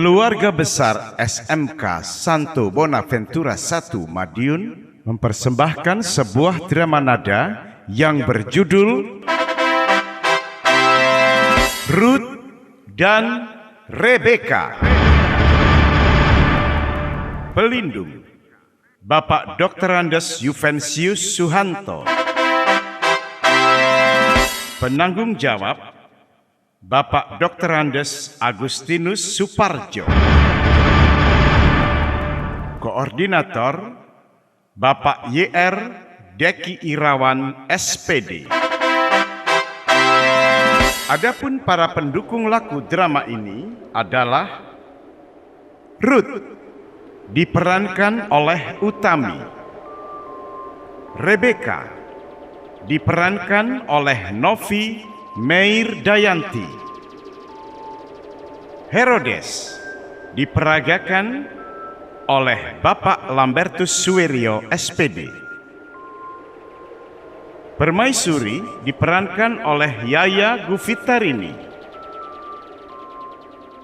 Keluarga besar SMK Santo Bonaventura I Madiun mempersembahkan sebuah drama nada yang berjudul Ruth dan Rebeka. Pelindung Bapak Dr. Andes Juvensius Suhanto. Penanggung jawab Bapak Dr. Andes Agustinus Suparjo. Koordinator Bapak YR Deki Irawan SPD. Adapun para pendukung laku drama ini adalah Ruth diperankan oleh Utami, Rebeka diperankan oleh Novi Meir Dayanti, Herodes diperagakan oleh Bapak Lambertus Suwiryo SPD, Permaisuri diperankan oleh Yaya Gufitarini,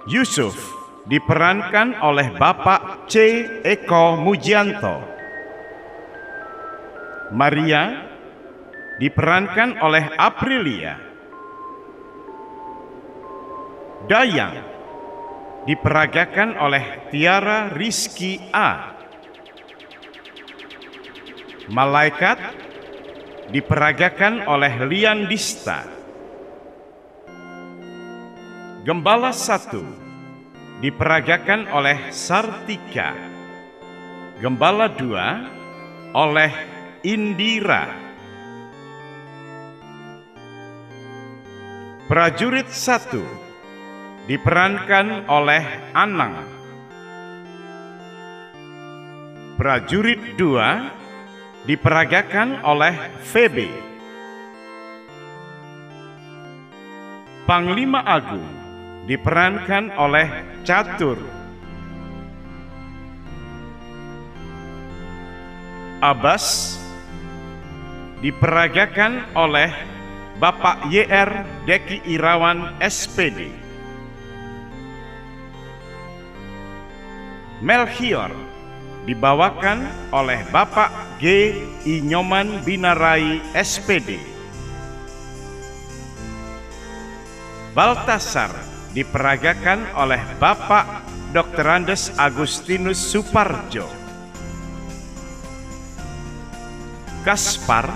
Yusuf diperankan oleh Bapak C. Eko Mujianto, Maria diperankan oleh Aprilia, Dayang diperagakan oleh Tiara Rizky A, Malaikat diperagakan oleh Lian Dista, Gembala 1 diperagakan oleh Sartika, Gembala 2 oleh Indira, Prajurit 1 diperankan oleh Anang, Prajurit 2 diperagakan oleh Febe, Panglima Agung diperankan oleh Catur, Abbas diperagakan oleh Bapak YR Deki Irawan SPD, Melchior dibawakan oleh Bapak G. Inyoman Binarai SPD, Baltasar diperagakan oleh Bapak Dr. Andes Agustinus Suparjo, Kaspar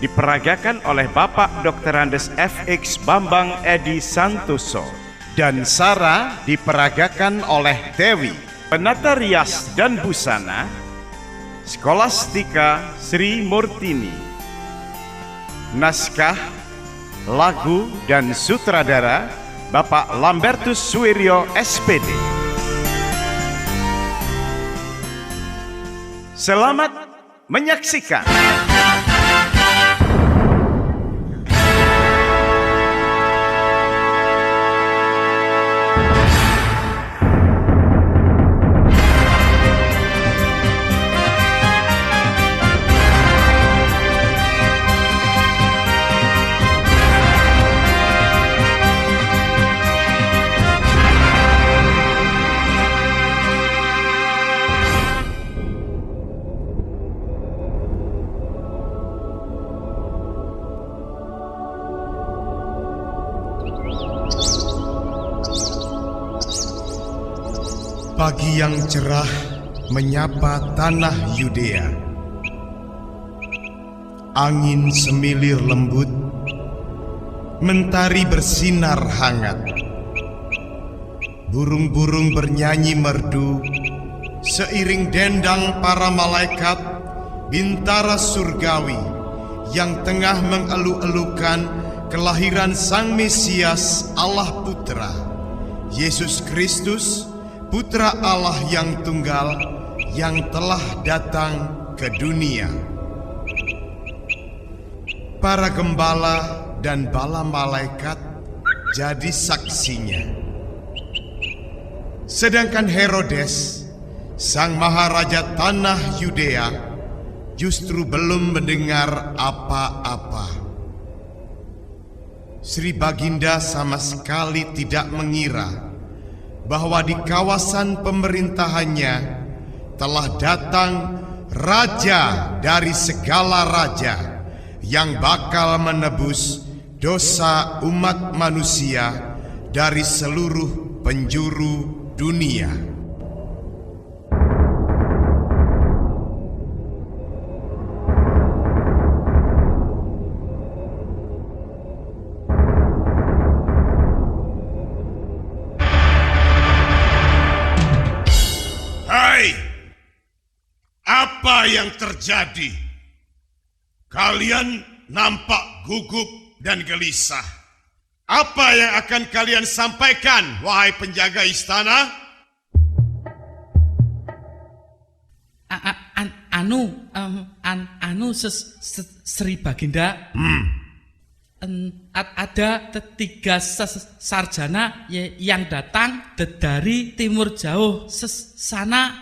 diperagakan oleh Bapak Dr. Andes FX Bambang Edi Santoso, dan Sarah diperagakan oleh Dewi. Penata rias dan busana Skolastika Sri Murtini. Naskah, lagu, dan sutradara Bapak Lambertus Suwiryo SPD. Selamat menyaksikan. Pagi yang cerah menyapa tanah Yudea. Angin semilir lembut, mentari bersinar hangat. Burung-burung bernyanyi merdu, seiring dendang para malaikat bintara surgawi yang tengah mengeluh-elukan kelahiran Sang Mesias Allah Putra, Yesus Kristus, Putra Allah yang tunggal, yang telah datang ke dunia. Para gembala dan bala malaikat jadi saksinya. Sedangkan Herodes, sang maharaja tanah Yudea, justru belum mendengar apa-apa. Sri Baginda sama sekali tidak mengira bahwa di kawasan pemerintahannya telah datang raja dari segala raja yang bakal menebus dosa umat manusia dari seluruh penjuru dunia. Hai, apa yang terjadi? Kalian nampak gugup dan gelisah. Apa yang akan kalian sampaikan, wahai penjaga istana? Sri Baginda. Ada tiga sarjana yang datang dari timur jauh sana.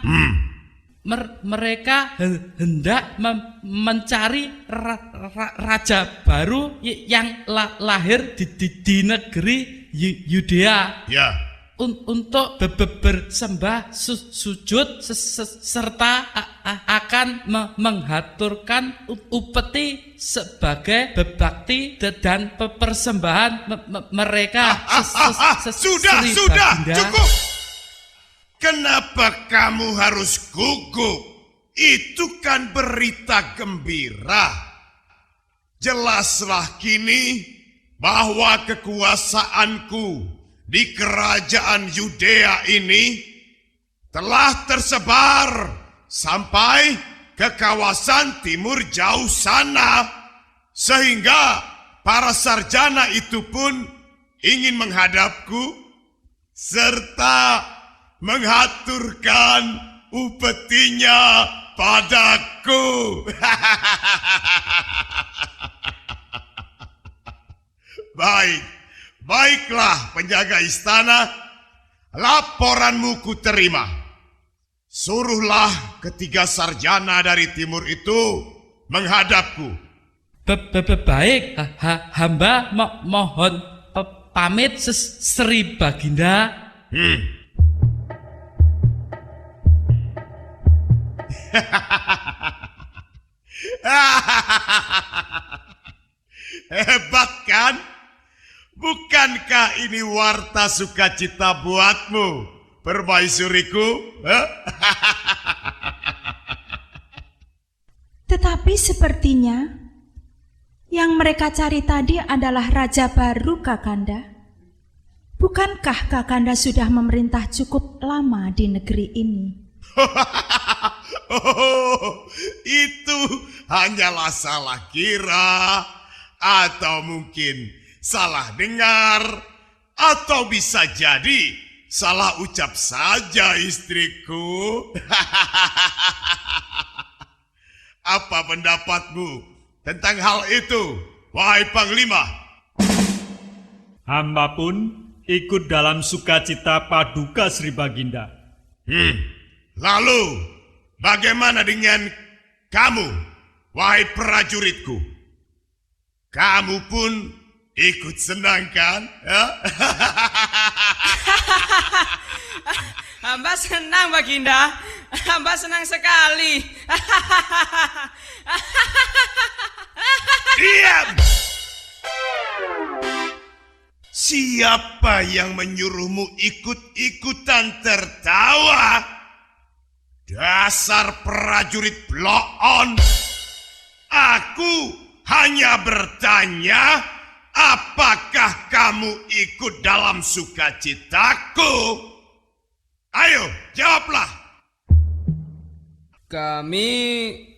Mereka hendak mencari raja baru yang lahir di negeri Yudea. Ya. Untuk bersembah sujud serta akan menghaturkan upeti sebagai berbakti dan persembahan mereka. Sudah, cukup. Kenapa kamu harus gugup? Itu kan berita gembira. Jelaslah kini bahwa kekuasaanku di kerajaan Yudea ini telah tersebar sampai ke kawasan timur jauh sana, sehingga para sarjana itu pun ingin menghadapku serta menghaturkan upetinya padaku. Baiklah penjaga istana, laporanmu kuterima. Suruhlah ketiga sarjana dari timur itu menghadapku. Baik, hamba mohon pamit Sri Baginda. Hebat kan? Bukankah ini warta sukacita buatmu, permaisuriku? Tetapi sepertinya yang mereka cari tadi adalah raja baru, Kakanda. Bukankah Kakanda sudah memerintah cukup lama di negeri ini? Itu hanyalah salah kira, atau mungkin salah dengar, atau bisa jadi salah ucap saja, istriku. Apa pendapatmu tentang hal itu, wahai Panglima? Hamba pun ikut dalam sukacita paduka Sri Baginda. Lalu, bagaimana dengan kamu, wahai prajuritku? Kamu pun ikut senang kan? Hamba senang, Baginda. Hamba senang sekali. Diam! Siapa yang menyuruhmu ikut-ikutan tertawa? Dasar prajurit bloon. Aku hanya bertanya, apakah kamu ikut dalam sukacitaku? Ayo, jawablah. Kami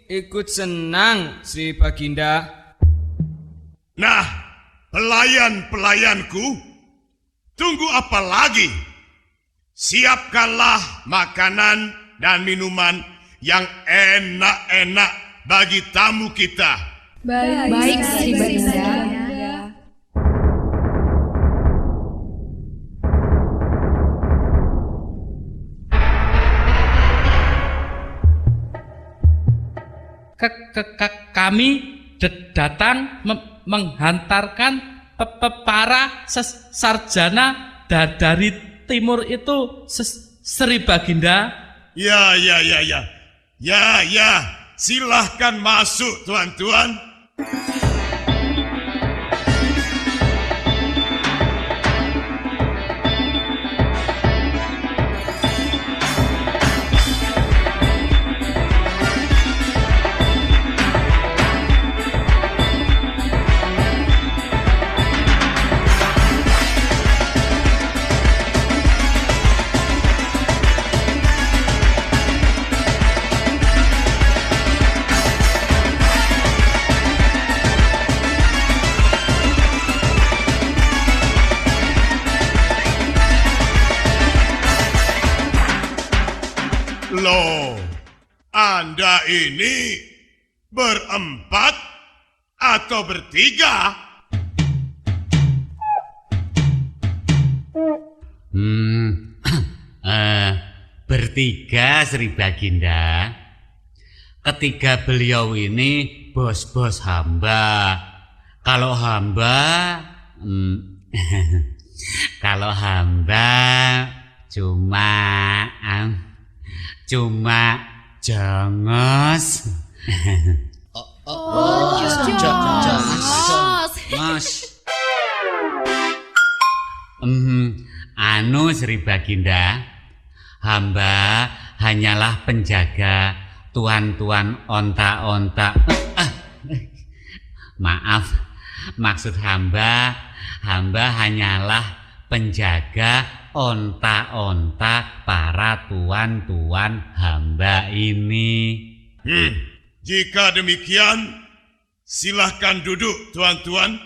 ikut senang, Sri Baginda. Nah, pelayan-pelayanku, tunggu apa lagi? Siapkanlah makanan dan minuman yang enak-enak bagi tamu kita. Baik, Sri Baginda. Kami datang menghantarkan para sarjana dari timur itu Sri Baginda. Ya. Silahkan masuk, tuan-tuan. Loh, Anda ini berempat atau bertiga? Bertiga, Sri Baginda. Ketiga beliau ini bos-bos hamba. Kalau hamba cuma jongos. Anu Sri Baginda, hamba hanyalah penjaga tuan-tuan onta-onta. Maaf, maksud hamba hanyalah penjaga onta-onta para tuan-tuan hamba ini. Jika demikian, silahkan duduk, tuan-tuan.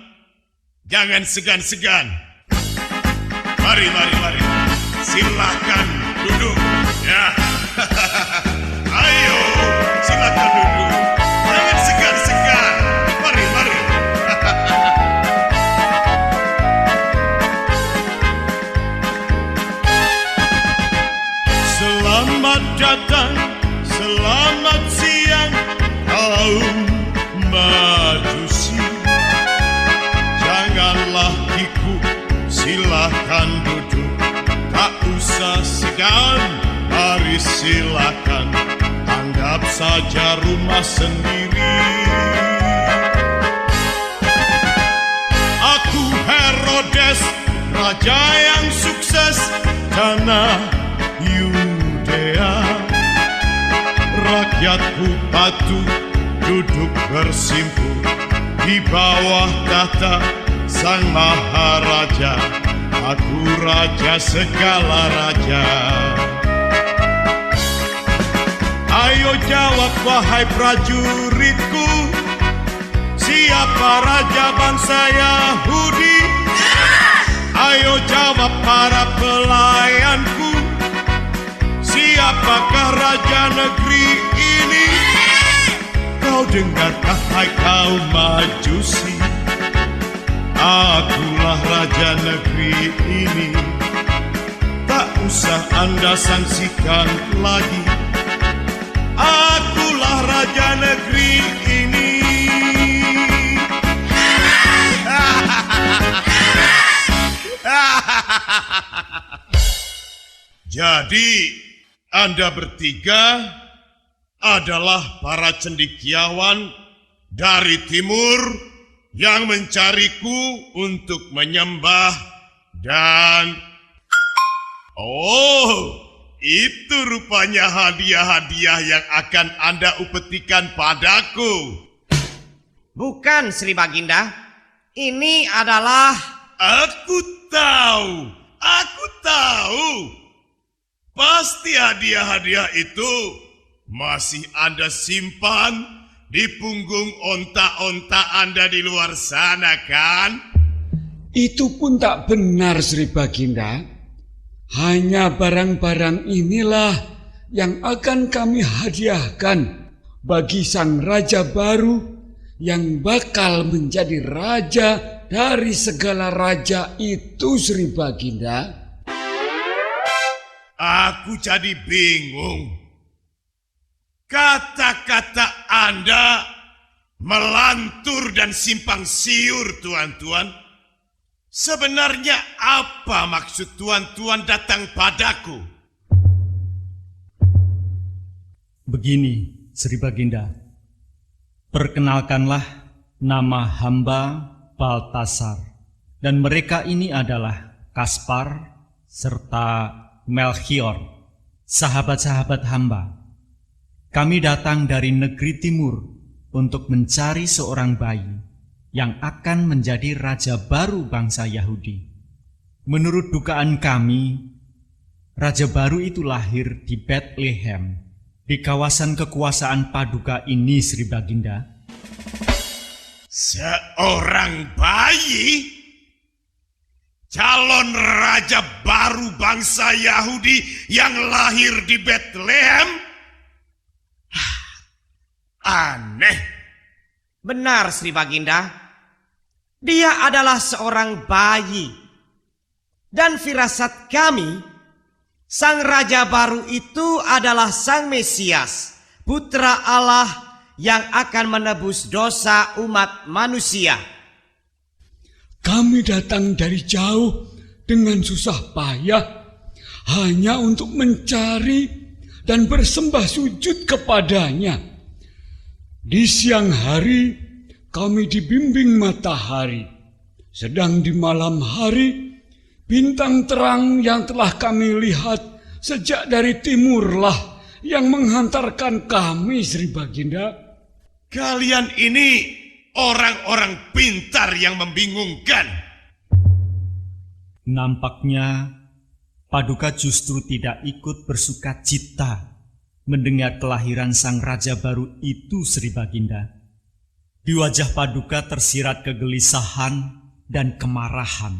Jangan segan-segan. Mari. Silahkan duduk. Ya. Ayo, silahkan duduk. Jangan segan-segan. Mari. Selamat datang, selamat siang, kaum Majusi. Janganlah kikuk, silakan duduk. Tak usah segan, mari silakan. Anggap saja rumah sendiri. Aku Herodes, raja yang sukses tanah Yudea. Rakyatku patuh duduk bersimpul di bawah tahta sang maharaja. Aku raja segala raja. Ayo jawab wahai prajuritku, siapa raja bangsa Yahudi? Ayo jawab para pelayanku, siapakah raja negeri ini? Kau dengarkah hai kaum Majusi? Akulah raja negeri ini. Tak usah Anda sangsikan lagi. Akulah raja negeri ini. Jadi Anda bertiga adalah para cendekiawan dari timur yang mencariku untuk menyembah dan... Oh, itu rupanya hadiah-hadiah yang akan Anda upetikan padaku. Bukan, Sri Baginda. Ini adalah... Aku tahu. Pasti hadiah-hadiah itu masih Anda simpan di punggung onta-onta Anda di luar sana, kan? Itu pun tak benar, Sri Baginda. Hanya barang-barang inilah yang akan kami hadiahkan bagi sang raja baru yang bakal menjadi raja dari segala raja itu, Sri Baginda. Aku jadi bingung. Kata-kata Anda melantur dan simpang siur, tuan-tuan. Sebenarnya apa maksud tuan-tuan datang padaku? Begini, Sri Baginda. Perkenalkanlah nama hamba Baltasar. Dan mereka ini adalah Kaspar serta Melchior, sahabat-sahabat hamba. Kami datang dari negeri timur untuk mencari seorang bayi yang akan menjadi raja baru bangsa Yahudi. Menurut dugaan kami, raja baru itu lahir di Bethlehem, di kawasan kekuasaan Paduka ini, Sri Baginda. Seorang bayi? Calon raja baru bangsa Yahudi yang lahir di Bethlehem? Aneh. Benar, Sri Baginda. Dia adalah seorang bayi. Dan firasat kami, sang raja baru itu adalah sang Mesias, putra Allah yang akan menebus dosa umat manusia. Kami datang dari jauh dengan susah payah hanya untuk mencari dan bersembah sujud kepadanya. Di siang hari kami dibimbing matahari, sedang di malam hari bintang terang yang telah kami lihat sejak dari timurlah yang menghantarkan kami, Sri Baginda. Kalian ini orang-orang pintar yang membingungkan. Nampaknya Paduka justru tidak ikut bersukacita mendengar kelahiran sang raja baru itu, Sri Baginda. Di wajah Paduka tersirat kegelisahan dan kemarahan.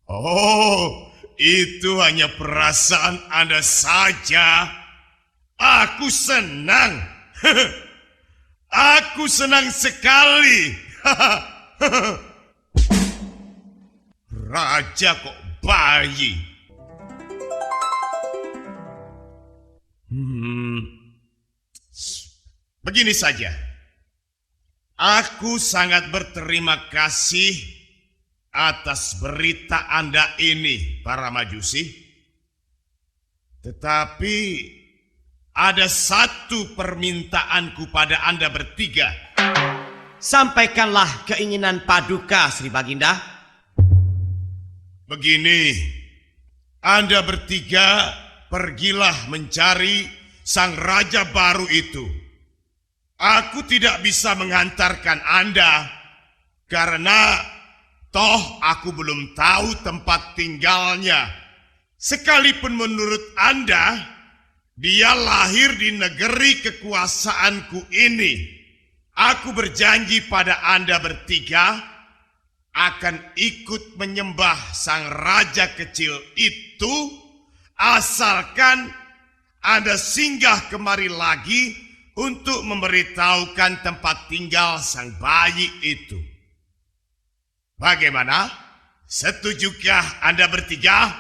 Oh, itu hanya perasaan Anda saja. Aku senang. Aku senang sekali. Raja kok bayi? Begini saja. Aku sangat berterima kasih atas berita Anda ini, para majusi. Tetapi ada satu permintaanku pada Anda bertiga. Sampaikanlah keinginan Paduka, Sri Baginda. Begini, Anda bertiga pergilah mencari sang raja baru itu. Aku tidak bisa mengantarkan Anda karena toh aku belum tahu tempat tinggalnya. Sekalipun menurut Anda, dia lahir di negeri kekuasaanku ini. Aku berjanji pada Anda bertiga akan ikut menyembah sang raja kecil itu asalkan Anda singgah kemari lagi untuk memberitahukan tempat tinggal sang bayi itu. Bagaimana? Setujukah Anda bertiga?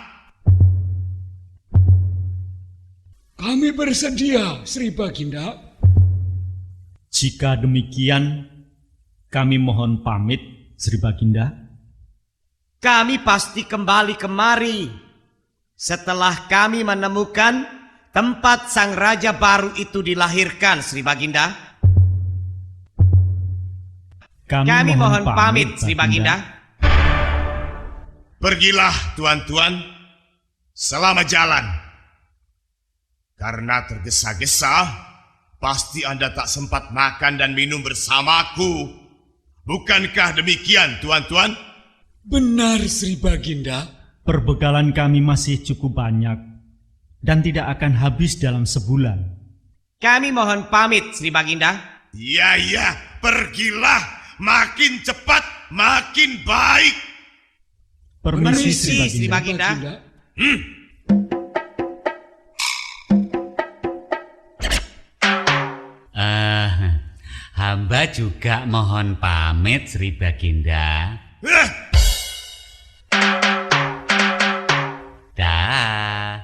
Kami bersedia, Sri Baginda. Jika demikian, kami mohon pamit, Sri Baginda. Kami pasti kembali kemari setelah kami menemukan tempat sang raja baru itu dilahirkan, Sri Baginda. Kami mohon pamit, Sri Baginda. Pergilah, tuan-tuan. Selamat jalan. Karena tergesa-gesa, pasti Anda tak sempat makan dan minum bersamaku. Bukankah demikian, tuan-tuan? Benar, Sri Baginda. Perbekalan kami masih cukup banyak dan tidak akan habis dalam sebulan. Kami mohon pamit, Sri Baginda. Ya, pergilah. Makin cepat, makin baik. Permisi, Sri Baginda. Hamba juga mohon pamit, Sri Baginda. Dah.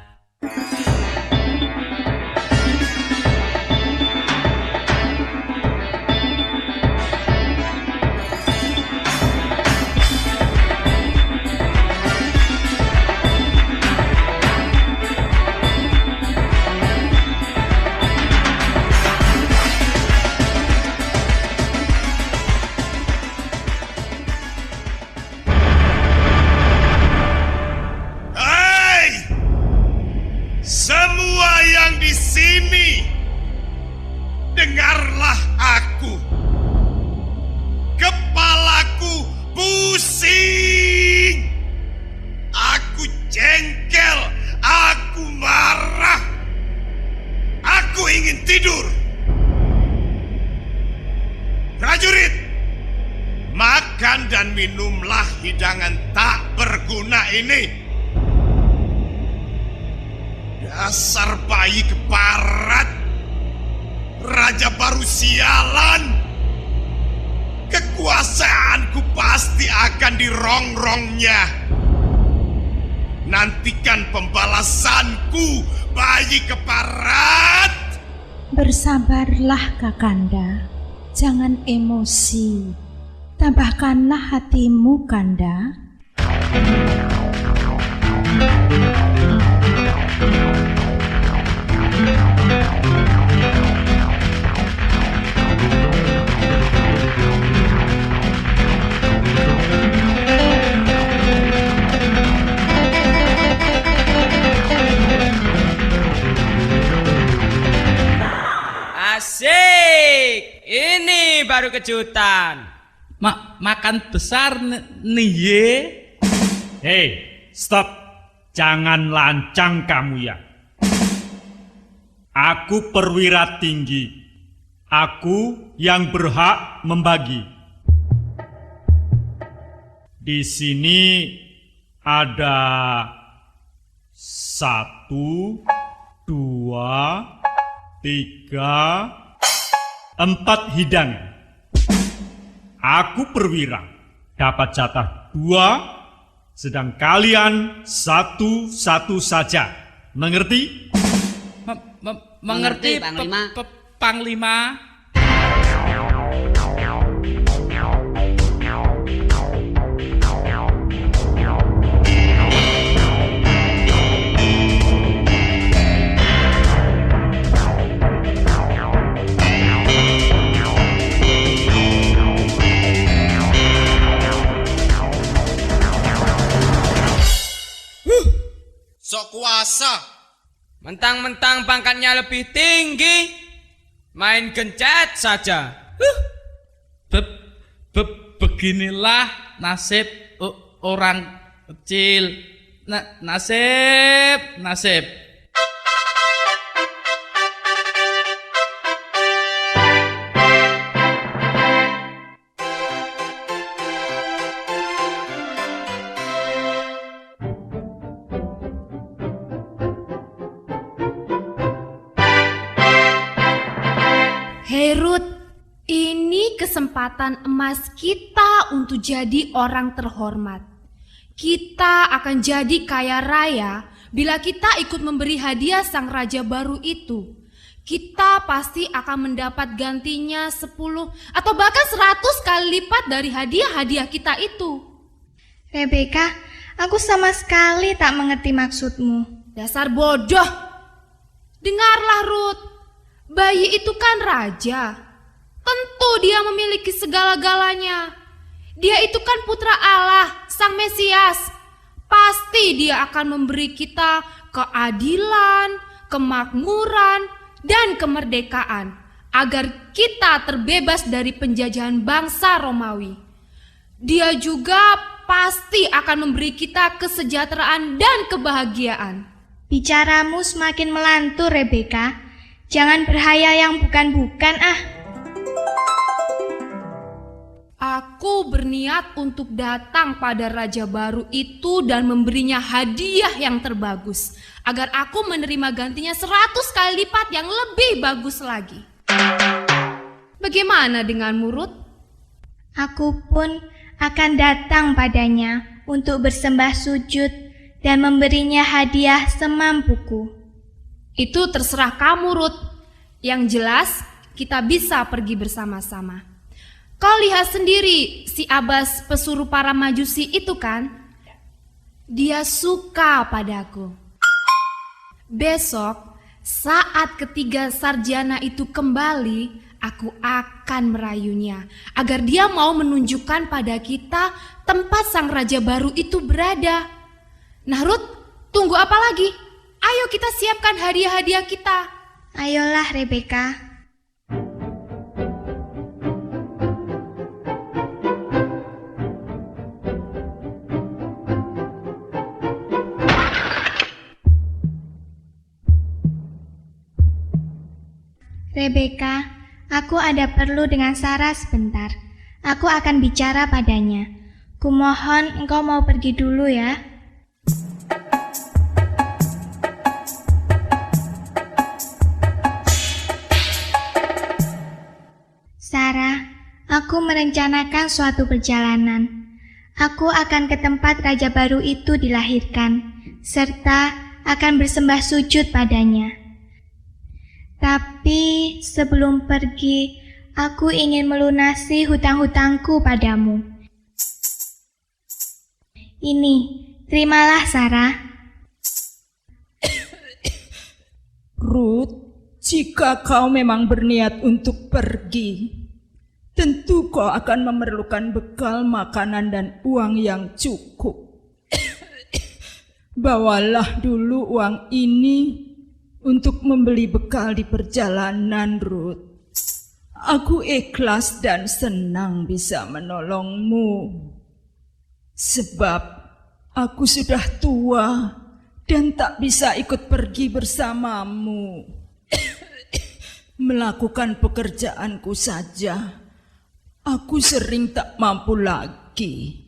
dengarlah aku. Kepalaku pusing. Aku jengkel, aku marah. Aku ingin tidur. Prajurit, makan dan minumlah hidangan tak berguna ini. Dasar bayi keparat, raja baru sialan. Kekuasaanku pasti akan dirongrongnya. Nantikan pembalasanku, bayi keparat. Bersabarlah Kakanda, jangan emosi. Tambahkanlah hatimu, Kanda. Asik. Ini baru kejutan. Makan besar nih ye. Hei, stop. Jangan lancang kamu ya. Aku perwira tinggi. Aku yang berhak membagi. Di sini ada 1, 2, 3, 4 hidangan. Aku perwira, dapat jatah 2, sedang kalian 1 saja. Mengerti? Mengerti, Panglima. Panglima. Sok kuasa. Mentang-mentang pangkatnya lebih tinggi, main gencet saja. Beginilah nasib orang kecil. Nasib. Hei Ruth, ini kesempatan emas kita untuk jadi orang terhormat. Kita akan jadi kaya raya bila kita ikut memberi hadiah sang raja baru itu. Kita pasti akan mendapat gantinya 10 atau bahkan 100 kali lipat dari hadiah-hadiah kita itu. Rebecca, aku sama sekali tak mengerti maksudmu. Dasar bodoh. Dengarlah Ruth. Bayi itu kan raja. Tentu dia memiliki segala-galanya. Dia itu kan putra Allah, sang Mesias. Pasti dia akan memberi kita keadilan, kemakmuran, dan kemerdekaan agar kita terbebas dari penjajahan bangsa Romawi. Dia juga pasti akan memberi kita kesejahteraan dan kebahagiaan. Bicaramu semakin melantur, Rebecca. Jangan berhayal yang bukan-bukan ah. Aku berniat untuk datang pada raja baru itu dan memberinya hadiah yang terbagus, agar aku menerima gantinya 100 kali lipat yang lebih bagus lagi. Bagaimana denganmu, Ruth? Aku pun akan datang padanya untuk bersembah sujud dan memberinya hadiah semampuku. Itu terserah kamu, Ruth. Yang jelas, kita bisa pergi bersama-sama. Kau lihat sendiri si Abbas pesuruh para majusi itu kan? Dia suka padaku. Besok, saat ketiga sarjana itu kembali, aku akan merayunya agar dia mau menunjukkan pada kita tempat sang raja baru itu berada. Nah Ruth, tunggu apa lagi? Ayo kita siapkan hadiah-hadiah kita. Ayolah Rebecca. Rebeka, aku ada perlu dengan Sarah sebentar. Aku akan bicara padanya. Kumohon engkau mau pergi dulu ya. Sarah, aku merencanakan suatu perjalanan. Aku akan ke tempat raja baru itu dilahirkan, serta akan bersembah sujud padanya. Tapi sebelum pergi, aku ingin melunasi hutang-hutangku padamu. Ini, terimalah Sarah. Ruth, jika kau memang berniat untuk pergi, tentu kau akan memerlukan bekal makanan dan uang yang cukup. Bawalah dulu uang ini untuk membeli bekal di perjalanan, Ruth. Aku ikhlas dan senang bisa menolongmu. Sebab aku sudah tua dan tak bisa ikut pergi bersamamu. Melakukan pekerjaanku saja, aku sering tak mampu lagi.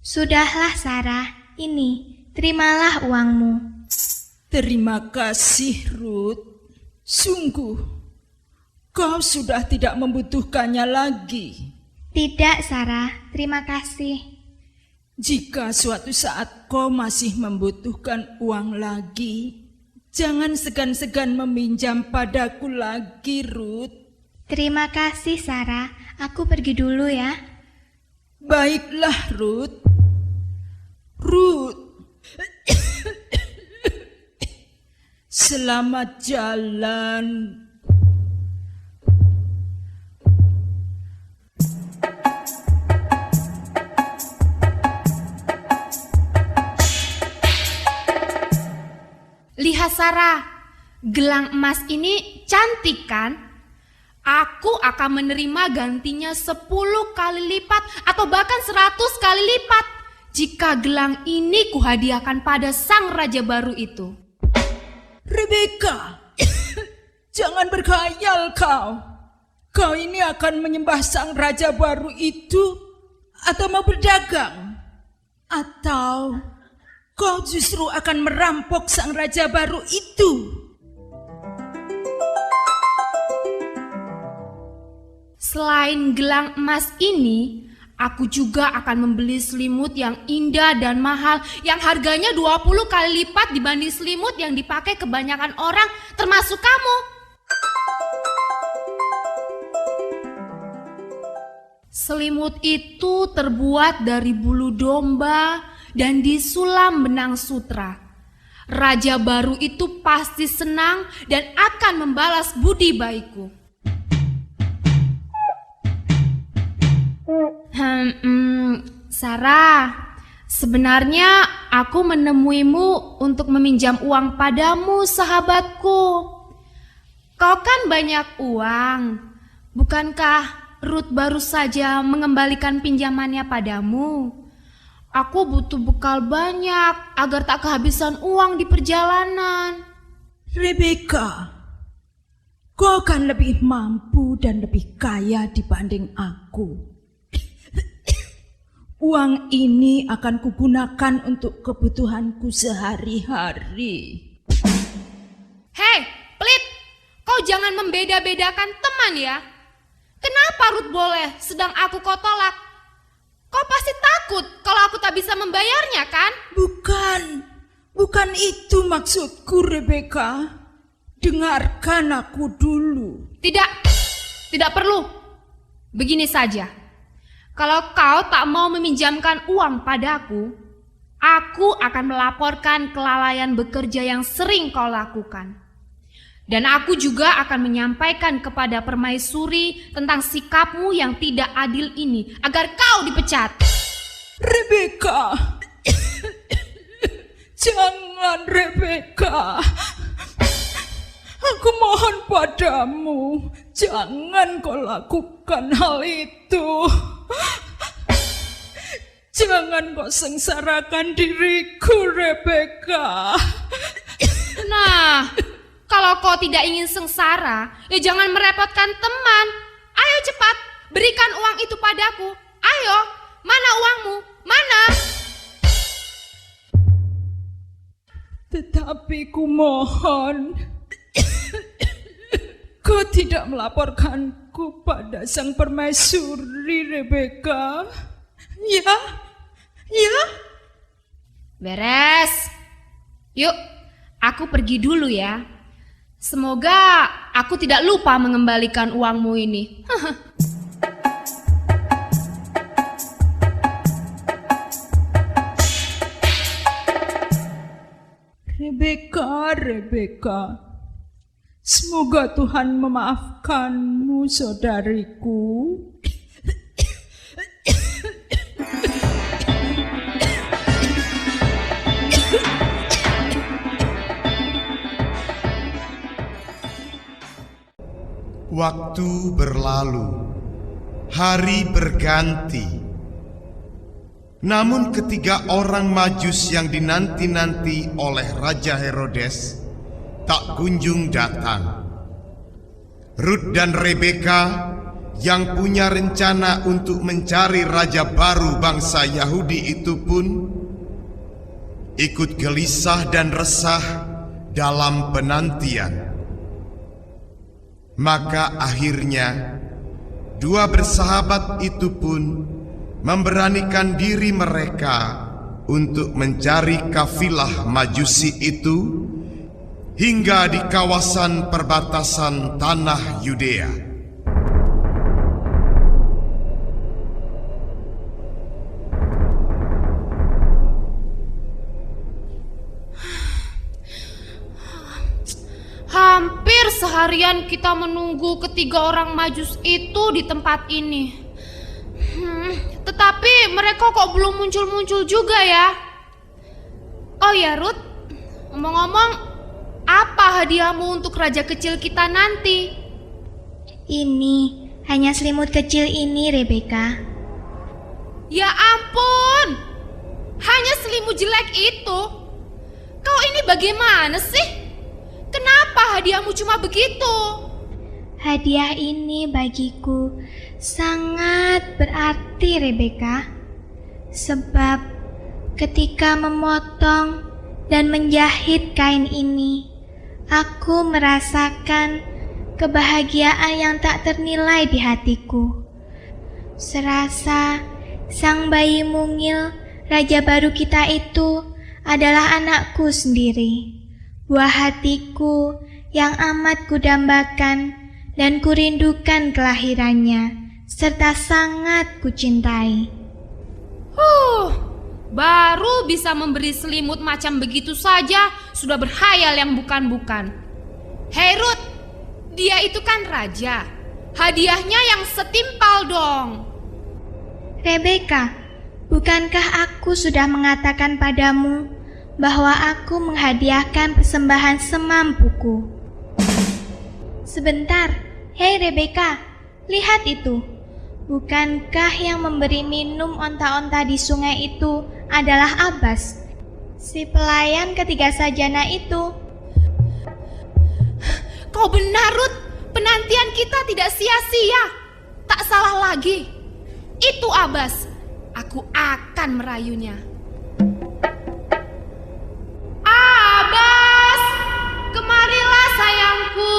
Sudahlah Sarah, ini, terimalah uangmu. Terima kasih, Ruth. Sungguh, kau sudah tidak membutuhkannya lagi. Tidak, Sarah, terima kasih. Jika suatu saat kau masih membutuhkan uang lagi, jangan segan-segan meminjam padaku lagi, Ruth. Terima kasih, Sarah. Aku pergi dulu ya. Baiklah, Ruth. Ruth. Selamat jalan. Lihat Sarah, gelang emas ini cantik kan? Aku akan menerima gantinya 10 kali lipat atau bahkan 100 kali lipat jika gelang ini kuhadiahkan pada sang raja baru itu. Rebeka, jangan berkhayal kau. Kau ini akan menyembah sang raja baru itu atau mau berdagang? Atau kau justru akan merampok sang raja baru itu? Selain gelang emas ini, aku juga akan membeli selimut yang indah dan mahal yang harganya 20 kali lipat dibanding selimut yang dipakai kebanyakan orang termasuk kamu. Selimut itu terbuat dari bulu domba dan disulam benang sutra. Raja baru itu pasti senang dan akan membalas budi baikku. Sarah, sebenarnya aku menemuimu untuk meminjam uang padamu, sahabatku. Kau kan banyak uang, bukankah Ruth baru saja mengembalikan pinjamannya padamu? Aku butuh bekal banyak agar tak kehabisan uang di perjalanan. Rebeka, kau kan lebih mampu dan lebih kaya dibanding aku. Uang ini akan kugunakan untuk kebutuhanku sehari-hari. Hei, pelit, kau jangan membeda-bedakan teman ya. Kenapa Ruth boleh, sedang aku kau tolak? Kau pasti takut kalau aku tak bisa membayarnya kan? Bukan itu maksudku, Rebeka. Dengarkan aku dulu. Tidak perlu. Begini saja. Kalau kau tak mau meminjamkan uang padaku, aku akan melaporkan kelalaian bekerja yang sering kau lakukan. Dan aku juga akan menyampaikan kepada permaisuri tentang sikapmu yang tidak adil ini agar kau dipecat. Rebeka, jangan Rebeka. Aku mohon padamu, jangan kau lakukan hal itu. Jangan kau sengsarakan diriku, Rebeka. Nah, Kalau kau tidak ingin sengsara, ya jangan merepotkan teman. Ayo cepat, berikan uang itu padaku. Ayo, mana uangmu? Mana? Tetapi kumohon, kau tidak melaporkanku pada sang permaisuri Rebeka. Ya, ya. Beres. Yuk, aku pergi dulu ya. Semoga aku tidak lupa mengembalikan uangmu ini. Rebeka, semoga Tuhan memaafkanmu, saudariku. Waktu berlalu, hari berganti. Namun ketiga orang Majus yang dinanti-nanti oleh Raja Herodes tak kunjung datang. Rut dan Rebeka yang punya rencana untuk mencari raja baru bangsa Yahudi itu pun ikut gelisah dan resah dalam penantian. Maka akhirnya dua bersahabat itu pun memberanikan diri mereka untuk mencari kafilah Majusi itu hingga di kawasan perbatasan tanah Yudea. Hampir seharian kita menunggu ketiga orang Majus itu di tempat ini. Tetapi mereka kok belum muncul-muncul juga ya? Oh ya Ruth, ngomong-ngomong, apa hadiahmu untuk raja kecil kita nanti? Ini, hanya selimut kecil ini, Rebeka. Ya ampun, hanya selimut jelek itu? Kau ini bagaimana sih? Kenapa hadiahmu cuma begitu? Hadiah ini bagiku sangat berarti, Rebeka. Sebab ketika memotong dan menjahit kain ini, aku merasakan kebahagiaan yang tak ternilai di hatiku. Serasa sang bayi mungil raja baru kita itu adalah anakku sendiri. Buah hatiku yang amat kudambakan dan kurindukan kelahirannya, serta sangat kucintai. Baru bisa memberi selimut macam begitu saja, sudah berhayal yang bukan-bukan. Hei Ruth, dia itu kan raja. Hadiahnya yang setimpal dong. Rebeka, bukankah aku sudah mengatakan padamu bahwa aku menghadiahkan persembahan semampuku? Sebentar, hei Rebeka, lihat itu. Bukankah yang memberi minum onta-onta di sungai itu adalah Abbas, si pelayan ketiga sajana itu? Kau benar Ruth, penantian kita tidak sia-sia. Tak salah lagi, itu Abbas. Aku akan merayunya. Abbas, kemarilah sayangku.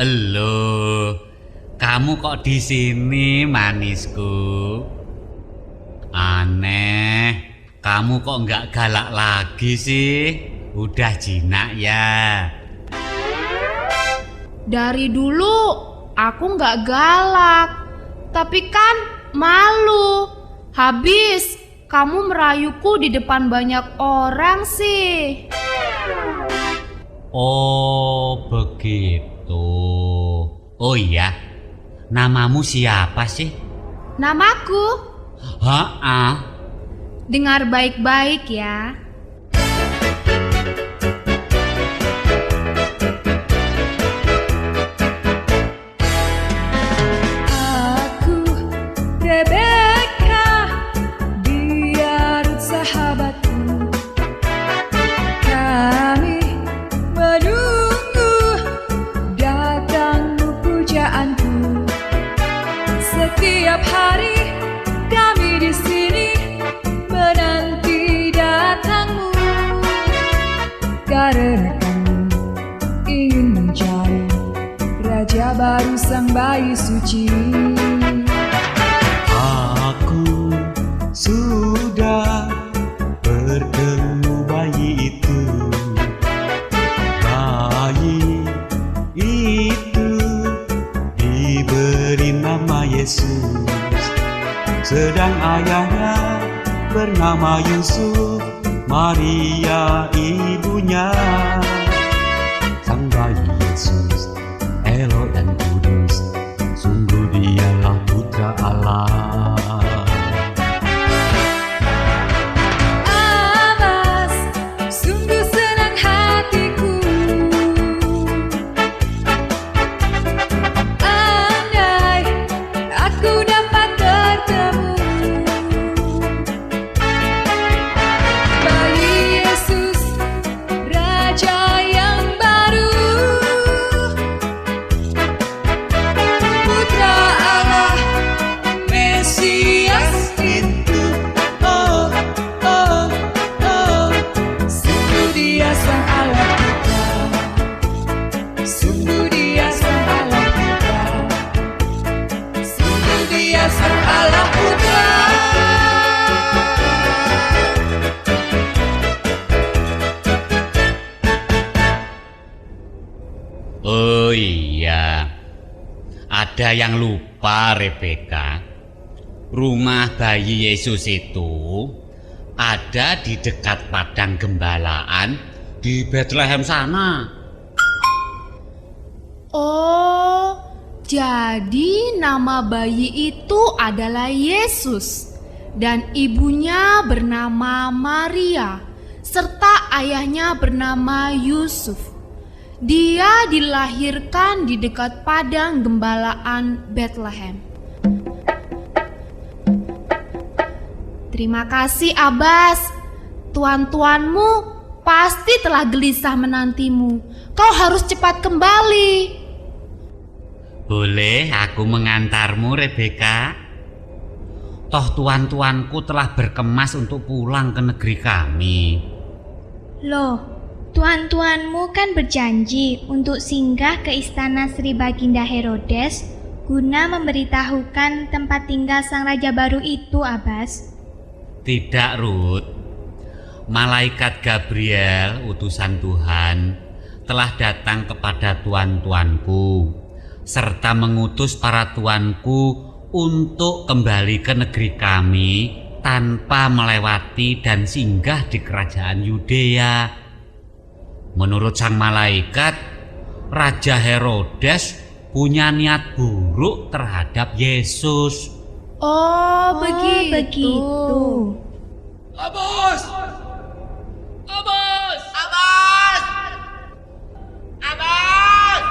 Loh, kamu kok di sini, manisku? Aneh, kamu kok nggak galak lagi sih? Udah jinak ya? Dari dulu aku nggak galak, tapi kan malu. Habis kamu merayuku di depan banyak orang sih. Oh, begitu. Oh iya, namamu siapa sih? Namaku? Ha-ah. Dengar baik-baik ya. Setiap hari kami di sini menanti datangmu, karena kami ingin mencari Raja baru Sang Bayi Suci. Aku sudah bertemu bayi itu. Bayi itu diberi nama Yesus, sedang ayahnya bernama Yusuf, Maria ibunya. Sang bayi Yesus elok dan kudus, sungguh dialah putra Allah. Abbas, sungguh senang hatiku andai aku dapat bertemu bayi Yesus, Raja yang baru, Putra Allah, Mesias itu. Oh, oh, oh, sungguh Dia Sang Allah kita, sungguh Dia Sang Allah kita, sungguh Dia Sang Allah Putra. Oh iya, ada yang lupa Rebeka. Rumah bayi Yesus itu ada di dekat padang gembalaan di Bethlehem sana. Oh, jadi nama bayi itu adalah Yesus dan ibunya bernama Maria serta ayahnya bernama Yusuf. Dia dilahirkan di dekat padang gembalaan Bethlehem. Terima kasih Abbas. Tuan-tuanmu pasti telah gelisah menantimu. Kau harus cepat kembali. Boleh aku mengantarmu Rebeka? Toh tuan-tuanku telah berkemas untuk pulang ke negeri kami. Loh, tuan-tuanmu kan berjanji untuk singgah ke istana Sri Baginda Herodes guna memberitahukan tempat tinggal sang raja baru itu, Abbas. Tidak, Ruth. Malaikat Gabriel, utusan Tuhan, telah datang kepada tuan-tuanku serta mengutus para tuanku untuk kembali ke negeri kami tanpa melewati dan singgah di kerajaan Yudea. Menurut sang malaikat, Raja Herodes punya niat buruk terhadap Yesus. Oh, begitu. Abbas! Abbas! Abbas! Abbas!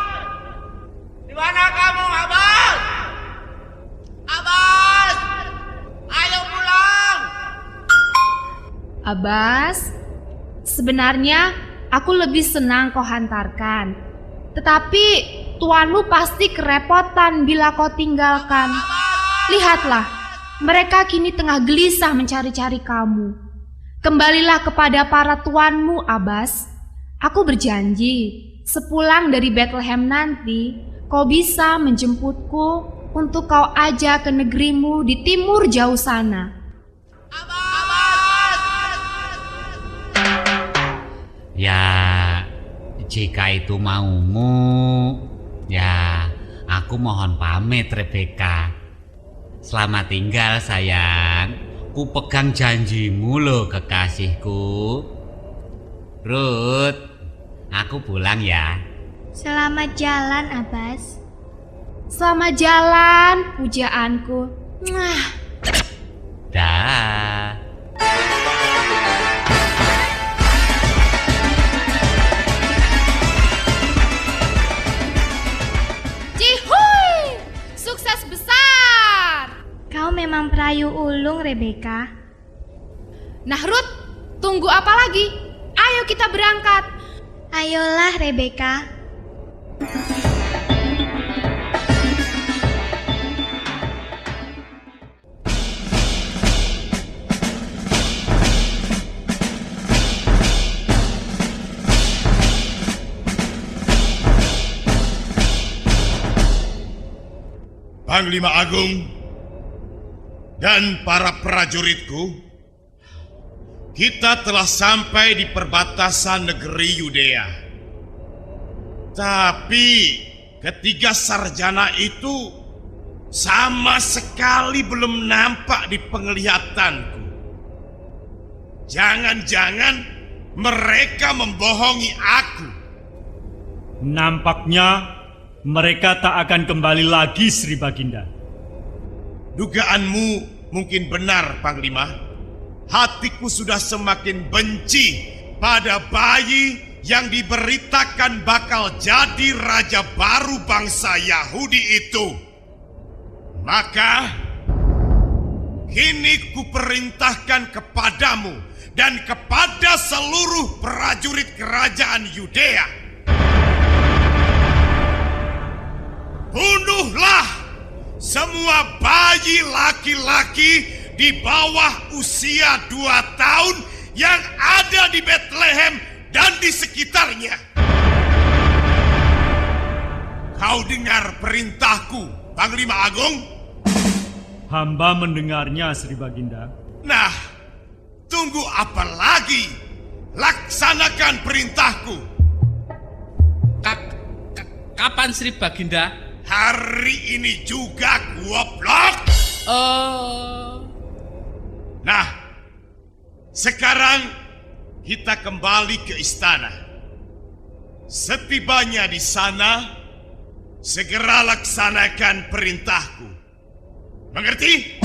Di mana kamu, Abbas? Abbas! Ayo pulang! Abbas, sebenarnya aku lebih senang kau hantarkan. Tetapi tuanmu pasti kerepotan bila kau tinggalkan. Lihatlah, mereka kini tengah gelisah mencari-cari kamu. Kembalilah kepada para tuanmu, Abbas. Aku berjanji, sepulang dari Bethlehem nanti, kau bisa menjemputku untuk kau ajak ke negerimu di timur jauh sana. Ya, jika itu maumu, ya aku mohon pamit Rebeka. Selamat tinggal sayang. Ku pegang janjimu loh kekasihku. Ruth, aku pulang ya. Selamat jalan, Abbas. Selamat jalan, pujaanku. Dah. Cihuy! Sukses besar! Kau memang perayu ulung, Rebeka. Nah, Ruth, tunggu apa lagi? Ayo kita berangkat. Ayolah, Rebeka. Panglima Agung dan para prajuritku, kita telah sampai di perbatasan negeri Yudea. Tapi ketiga sarjana itu sama sekali belum nampak di penglihatanku. Jangan-jangan mereka membohongi aku. Nampaknya mereka tak akan kembali lagi, Sri Baginda. Dugaanmu mungkin benar, Panglima. Hatiku sudah semakin benci pada bayi yang diberitakan bakal jadi raja baru bangsa Yahudi itu. Maka kini kuperintahkan kepadamu dan kepada seluruh prajurit kerajaan Yudea, bunuhlah semua bayi laki-laki di bawah usia 2 tahun yang ada di Bethlehem dan di sekitarnya. Kau dengar perintahku, Panglima Agung? Hamba mendengarnya, Sri Baginda. Nah, tunggu apa lagi? Laksanakan perintahku. Kapan, Sri Baginda? Hari ini juga, goblok. Nah, sekarang kita kembali ke istana. Setibanya di sana, segera laksanakan perintahku. Mengerti?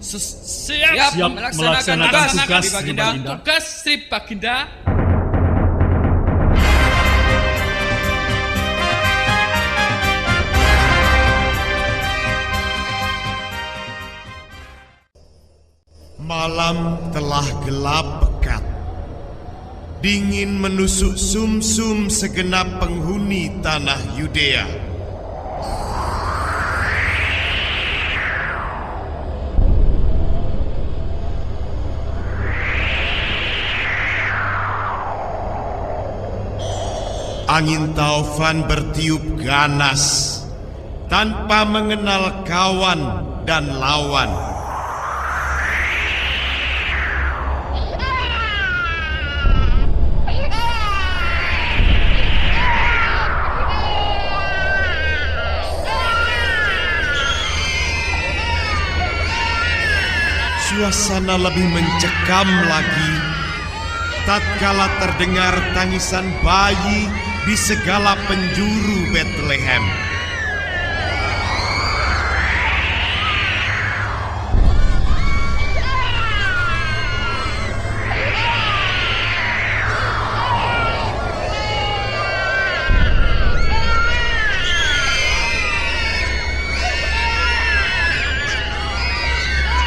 Siap melaksanakan tugas, Sri Baginda. Tugas, Sri Baginda. Malam telah gelap pekat. Dingin menusuk sumsum segenap penghuni tanah Yudea. Angin taufan bertiup ganas tanpa mengenal kawan dan lawan. Suasana lebih mencekam lagi tatkala terdengar tangisan bayi di segala penjuru Bethlehem.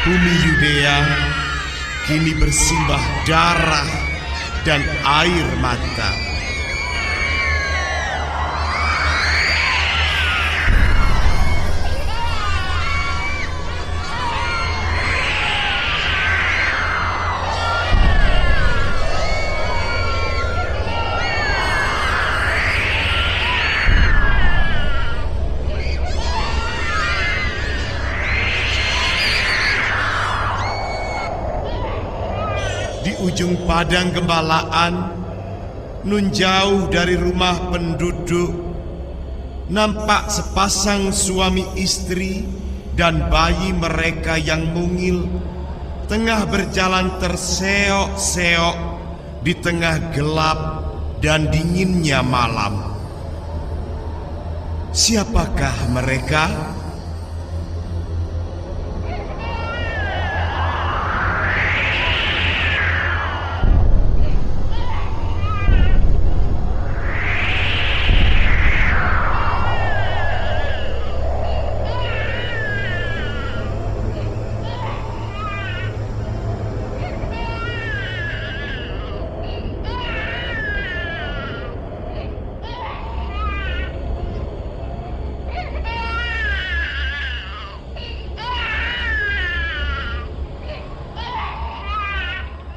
Bumi Yudea kini bersimbah darah dan air mata. Di ujung padang gembalaan, nun jauh dari rumah penduduk, nampak sepasang suami istri dan bayi mereka yang mungil tengah berjalan terseok-seok di tengah gelap dan dinginnya malam. Siapakah mereka?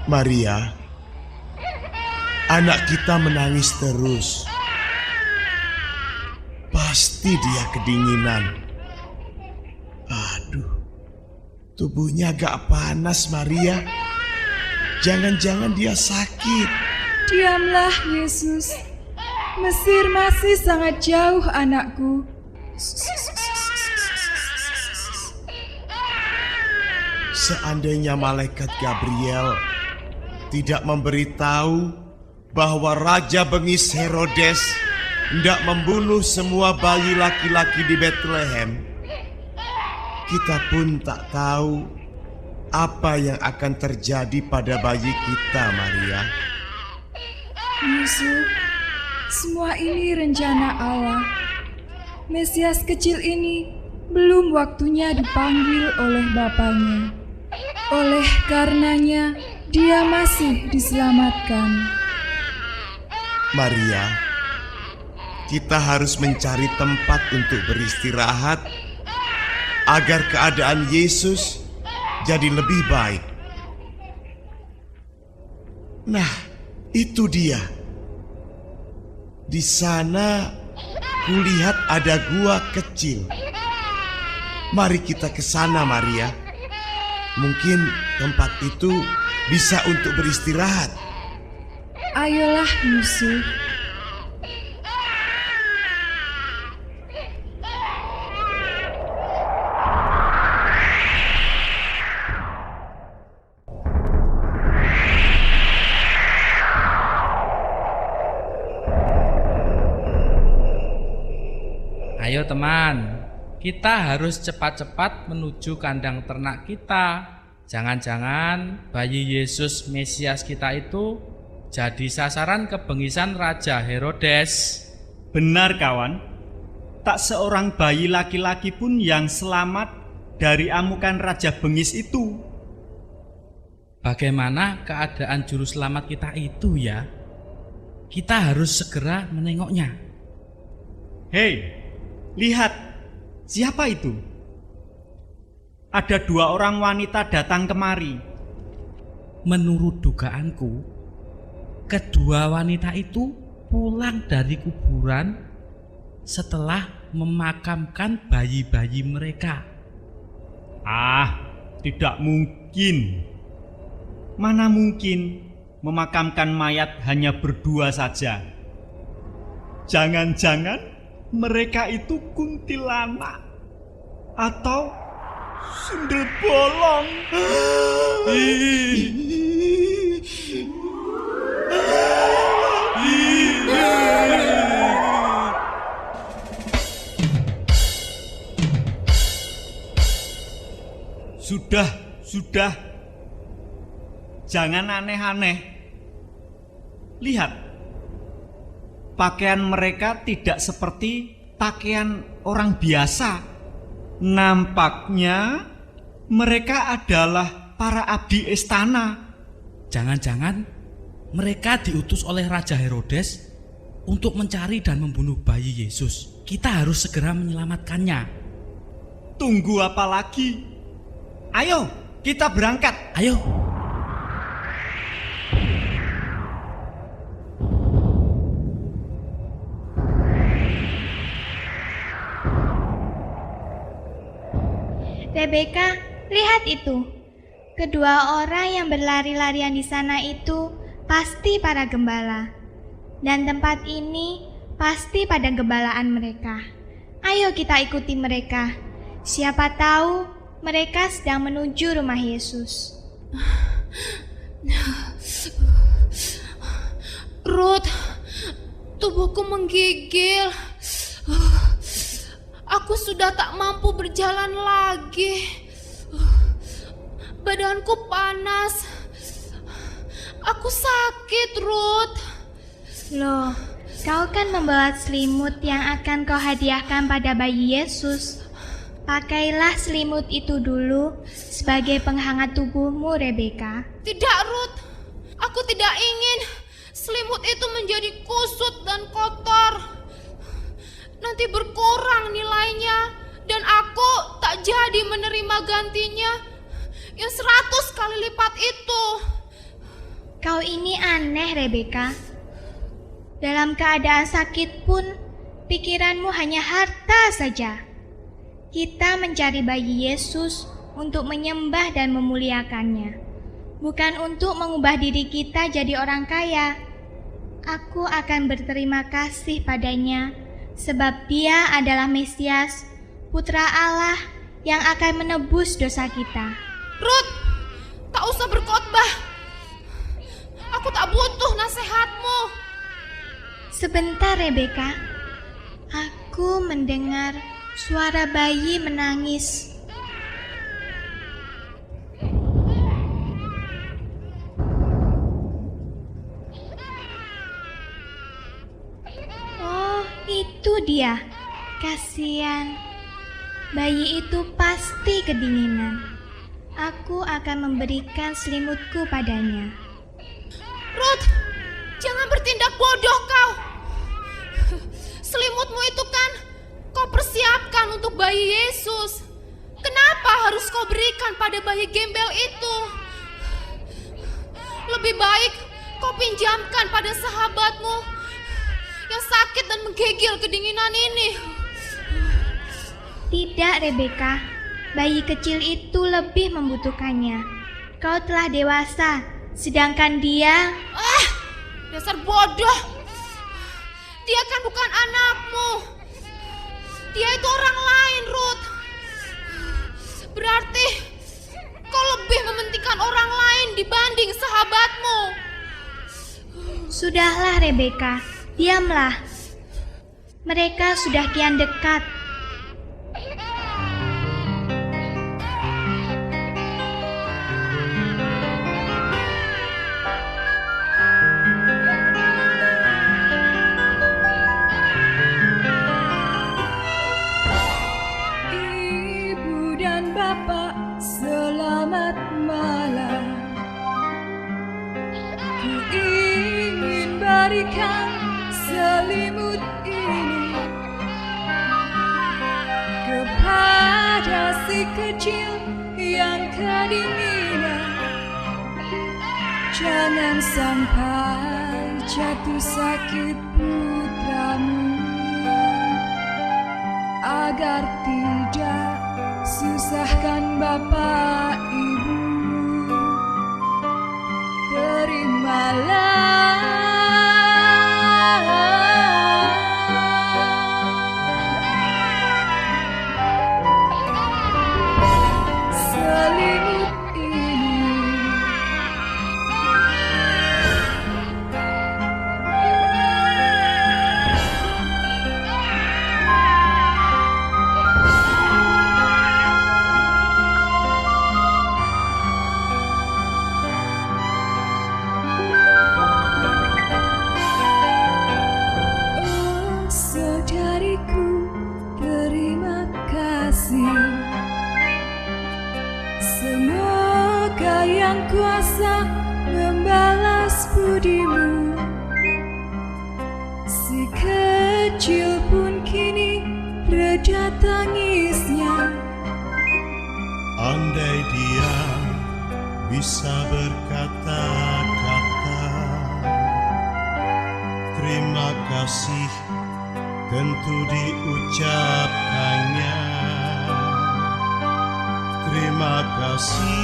Maria, anak kita menangis terus. Pasti dia kedinginan. Tubuhnya agak panas, Maria. Jangan-jangan dia sakit. Diamlah, Yesus. Mesir masih sangat jauh, anakku. Seandainya malaikat Gabriel tidak memberitahu bahwa Raja Bengis Herodes hendak membunuh semua bayi laki-laki di Bethlehem, kita pun tak tahu apa yang akan terjadi pada bayi kita, Maria. Yusuf, semua ini rencana Allah. Mesias kecil ini belum waktunya dipanggil oleh Bapaknya. Oleh karenanya, dia masih diselamatkan. Maria, kita harus mencari tempat untuk beristirahat agar keadaan Yesus jadi lebih baik. Nah, itu dia. Di sana kulihat ada gua kecil. Mari kita ke sana, Maria. Mungkin tempat itu bisa untuk beristirahat. Ayolah, Yusuf. Ayo teman, kita harus cepat-cepat menuju kandang ternak kita. Jangan-jangan bayi Yesus Mesias kita itu jadi sasaran kebengisan Raja Herodes. Benar kawan, tak seorang bayi laki-laki pun yang selamat dari amukan Raja Bengis itu. Bagaimana keadaan juru selamat kita itu ya? Kita harus segera menengoknya. Hei, lihat, siapa itu? Ada 2 orang wanita datang kemari. Menurut dugaanku, kedua wanita itu pulang dari kuburan setelah memakamkan bayi-bayi mereka. Ah, tidak mungkin. Mana mungkin memakamkan mayat hanya berdua saja? Jangan-jangan mereka itu kuntilanak atau sundel bolong. Sudah. Jangan aneh-aneh. Lihat, pakaian mereka tidak seperti pakaian orang biasa. Nampaknya mereka adalah para abdi istana. Jangan-jangan mereka diutus oleh Raja Herodes untuk mencari dan membunuh bayi Yesus. Kita harus segera menyelamatkannya. Tunggu apa lagi? Ayo, kita berangkat. Ayo. Rebeka, lihat itu. Kedua orang yang berlari-larian di sana itu pasti para gembala. Dan tempat ini pasti pada gembalaan mereka. Ayo kita ikuti mereka. Siapa tahu mereka sedang menuju rumah Yesus. Ruth, tubuhku menggigil. Aku sudah tak mampu berjalan lagi. Badanku panas. Aku sakit, Ruth. Loh, kau kan membawa selimut yang akan kau hadiahkan pada bayi Yesus. Pakailah selimut itu dulu sebagai penghangat tubuhmu, Rebeka. Tidak, Ruth. Aku tidak ingin selimut itu menjadi kusut dan kotor. Nanti berkurang nilainya dan aku tak jadi menerima gantinya yang 100 kali lipat itu. Kau ini aneh, Rebeka. Dalam keadaan sakit pun pikiranmu hanya harta saja. Kita mencari bayi Yesus untuk menyembah dan memuliakannya, bukan untuk mengubah diri kita jadi orang kaya. Aku akan berterima kasih padanya, sebab Dia adalah Mesias, Putra Allah yang akan menebus dosa kita. Ruth, tak usah berkhotbah. Aku tak butuh nasihatmu. Sebentar, Rebeka. Aku mendengar suara bayi menangis. Oh, itu dia. Kasihan. Bayi itu pasti kedinginan. Aku akan memberikan selimutku padanya. Ruth, jangan bertindak bodoh kau. Selimutmu itu kan kau persiapkan untuk bayi Yesus. Kenapa harus kau berikan pada bayi gembel itu? Lebih baik kau pinjamkan pada sahabatmu yang sakit dan menggigil kedinginan ini. Tidak, Rebeka. Bayi kecil itu lebih membutuhkannya. Kau telah dewasa, sedangkan dia... Dasar bodoh. Dia kan bukan anakmu. Dia itu orang lain, Ruth. Berarti kau lebih mementingkan orang lain dibanding sahabatmu. Sudahlah, Rebeka. Diamlah. Mereka sudah kian dekat. Selamat malam. Ku ingin berikan selimut ini kepada si kecil yang kedinginan. Jangan sampai jatuh sakit putramu, agar tidak susahkan Bapak Ibu. Terimalah selimut ini. Semoga yang kuasa membalas budimu. Si kecil pun kini reda tangisnya. Andai dia bisa berkata-kata terima kasih, tentu diucapkannya. Terima kasih.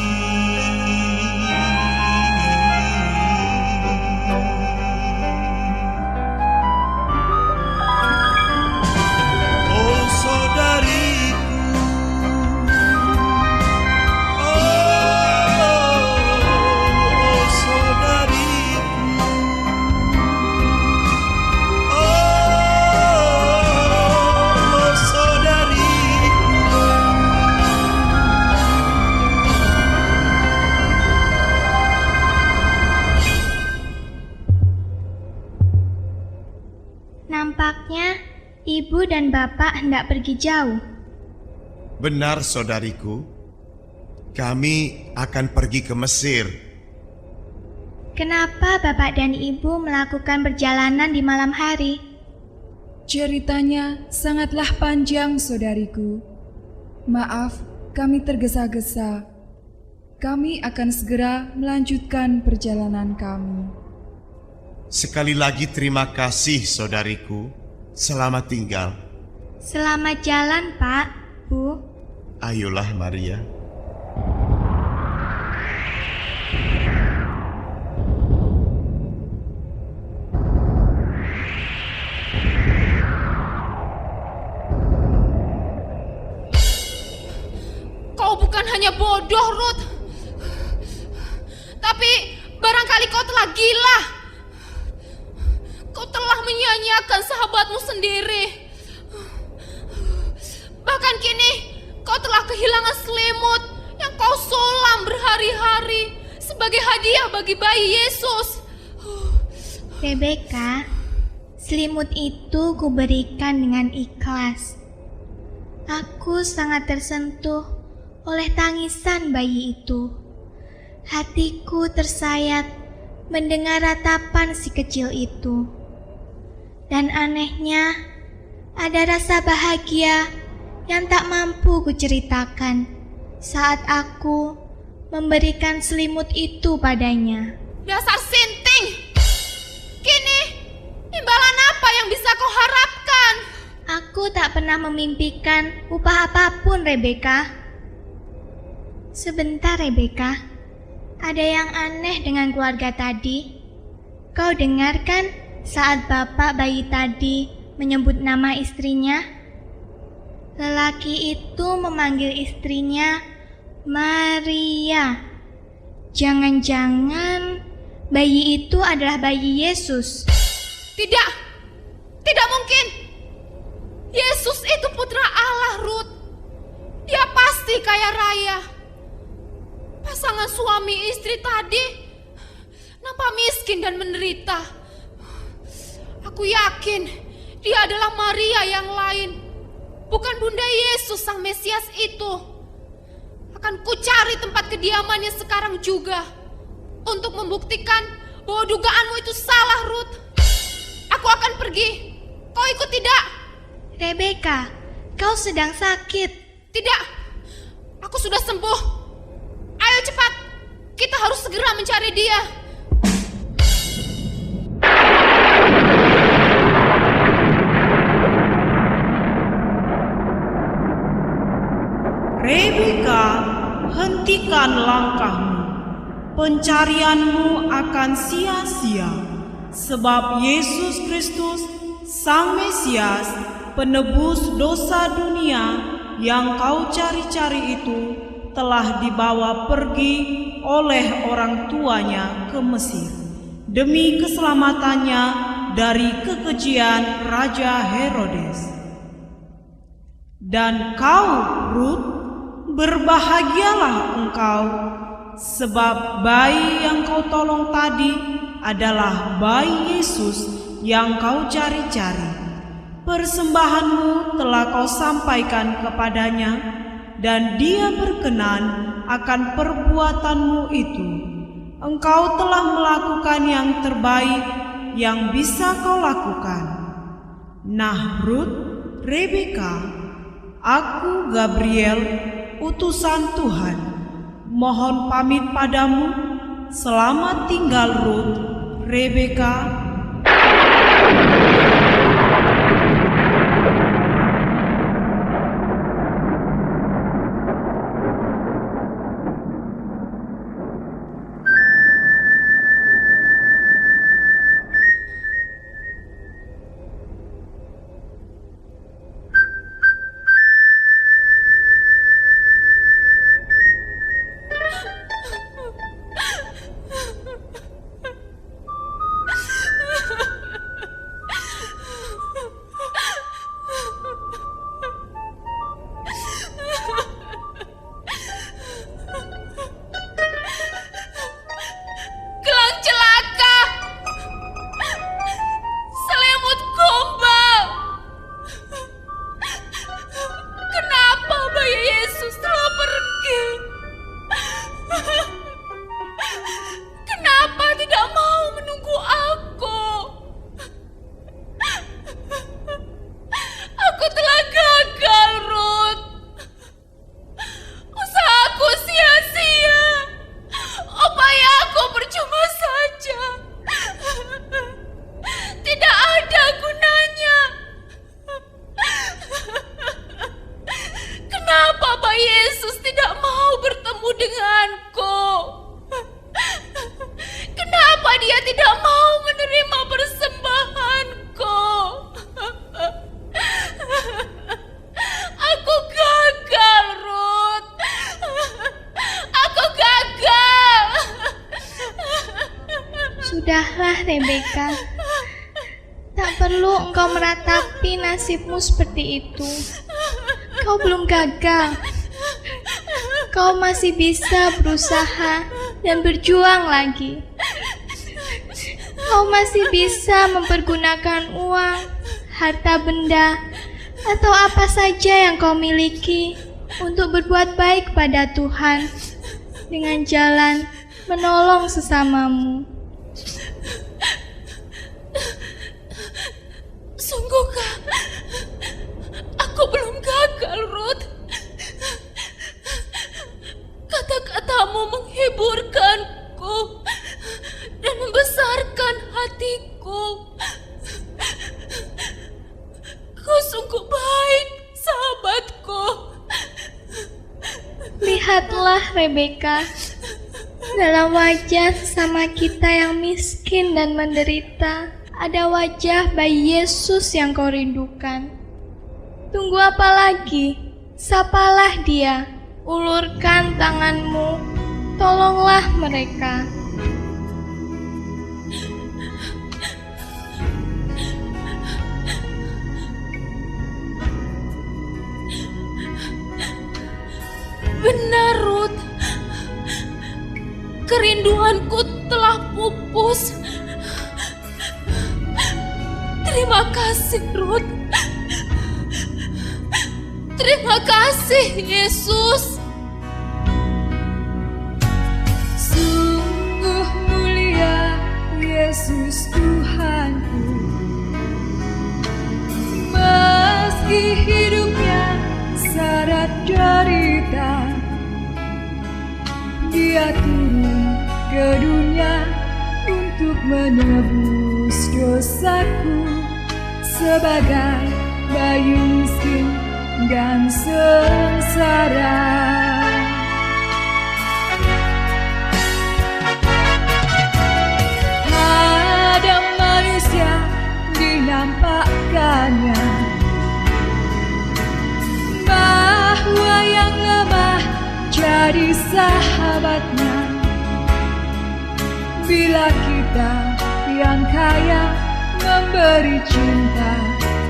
Oh saudariku, oh saudariku, oh saudariku. Nampaknya ibu dan bapak hendak pergi jauh. Benar, saudariku. Kami akan pergi ke Mesir. Kenapa bapak dan ibu melakukan perjalanan di malam hari? Ceritanya sangatlah panjang, saudariku. Maaf, kami tergesa-gesa. Kami akan segera melanjutkan perjalanan kami. Sekali lagi terima kasih, saudariku. Selamat tinggal. Selamat jalan, Pak, Bu. Ayolah, Maria. bodoh, Ruth. Tapi barangkali kau telah gila. Kau telah menyia-nyiakan sahabatmu sendiri. Bahkan kini kau telah kehilangan selimut yang kau sulam berhari-hari sebagai hadiah bagi bayi Yesus. Rebeka, selimut itu kuberikan dengan ikhlas. Aku sangat tersentuh oleh tangisan bayi itu. Hatiku tersayat mendengar ratapan si kecil itu. Dan anehnya, ada rasa bahagia yang tak mampu kuceritakan saat aku memberikan selimut itu padanya. Dasar sinting! Kini, imbalan apa yang bisa kau harapkan? Aku tak pernah memimpikan upah apapun, Rebeka. Sebentar, Rebeka. Ada yang aneh dengan keluarga tadi. Kau dengarkan saat bapak bayi tadi menyebut nama istrinya? Lelaki itu memanggil istrinya Maria. Jangan-jangan bayi itu adalah bayi Yesus. Tidak, tidak mungkin. Yesus itu putra Allah, Ruth. Dia pasti kaya raya. Pasangan suami istri tadi nampak miskin dan menderita. Aku yakin dia adalah Maria yang lain, bukan Bunda Yesus sang Mesias itu. Akan kucari tempat kediamannya sekarang juga untuk membuktikan bahwa dugaanmu itu salah, Ruth. Aku akan pergi. Kau ikut tidak? Rebeka, kau sedang sakit. Tidak, aku sudah sembuh. Ayo cepat, kita harus segera mencari dia. Rebeka, hentikan langkahmu. Pencarianmu akan sia-sia, sebab Yesus Kristus, Sang Mesias, penebus dosa dunia yang kau cari-cari itu, telah dibawa pergi oleh orang tuanya ke Mesir demi keselamatannya dari kekejian Raja Herodes. Dan kau, Ruth, berbahagialah engkau, sebab bayi yang kau tolong tadi adalah bayi Yesus yang kau cari-cari. Persembahanmu telah kau sampaikan kepadanya, dan dia berkenan akan perbuatanmu itu. Engkau telah melakukan yang terbaik yang bisa kau lakukan. Nah, Ruth, Rebeka, aku Gabriel, utusan Tuhan, mohon pamit padamu. Selamat tinggal, Ruth, Rebeka. Sudahlah, Rebeka. Tak perlu engkau meratapi nasibmu seperti itu. Kau belum gagal. Kau masih bisa berusaha dan berjuang lagi. Kau masih bisa mempergunakan uang, harta benda, atau apa saja yang kau miliki untuk berbuat baik pada Tuhan dengan jalan menolong sesamamu. Sungguhkah aku belum gagal, Ruth? Kata-katamu menghiburkanku dan membesarkan hatiku. Kau sungguh baik, sahabatku. Lihatlah, Rebeka, dalam wajah sesama kita yang miskin dan menderita, ada wajah bayi Yesus yang kau rindukan. Tunggu apa lagi? Sapalah dia, ulurkan tanganmu, tolonglah mereka. Benar, Ruth. Kerinduanku telah pupus. Terima kasih, Ruth. Terima kasih, Yesus. Sungguh mulia Yesus Tuhanku. Meski hidupnya syarat derita, Dia turun ke dunia untuk menebus dosaku sebagai bayi miskin dan sengsara. Ada manusia dinampakkannya bahwa yang lemah jadi sahabatnya. Bila kita yang kaya memberi cinta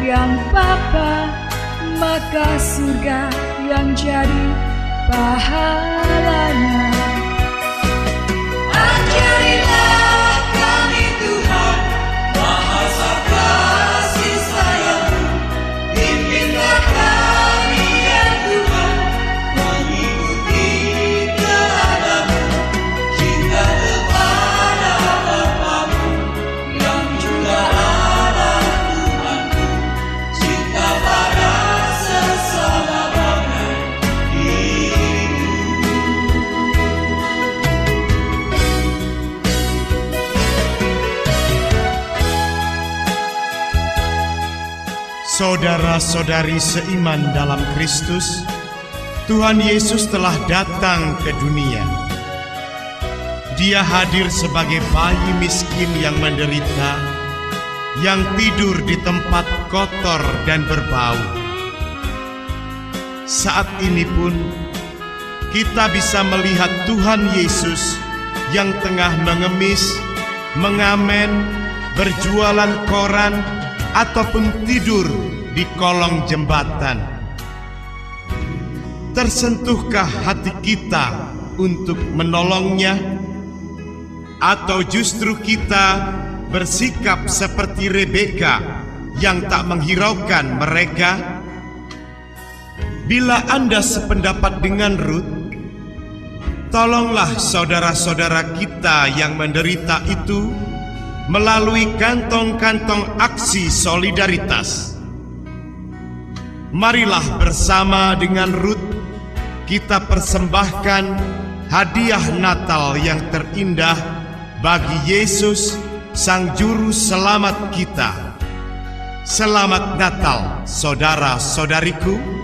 yang papa, maka surga yang jadi pahalanya. Ajarilah kami Tuhan, bahasa kasih sayang-Mu. Pimpinlah kami ya Tuhan, mengikuti teladan-Mu. Cinta kepada Bapa-Mu yang juga Allah Tuhan-Ku. Cinta pada sesama bagai dirimu. Saudara-saudari seiman dalam Kristus, Tuhan Yesus telah datang ke dunia. Dia hadir sebagai bayi miskin yang menderita, yang tidur di tempat kotor dan berbau. Saat ini pun kita bisa melihat Tuhan Yesus yang tengah mengemis, mengamen, berjualan koran, ataupun tidur di kolong jembatan. Tersentuhkah hati kita untuk menolongnya? Atau justru kita bersikap seperti Rebeka yang tak menghiraukan mereka? Bila Anda sependapat dengan Ruth, tolonglah saudara-saudara kita yang menderita itu melalui kantong-kantong aksi solidaritas. Marilah bersama dengan Ruth kita persembahkan hadiah Natal yang terindah bagi Yesus, Sang Juru Selamat kita. Selamat Natal, saudara-saudariku.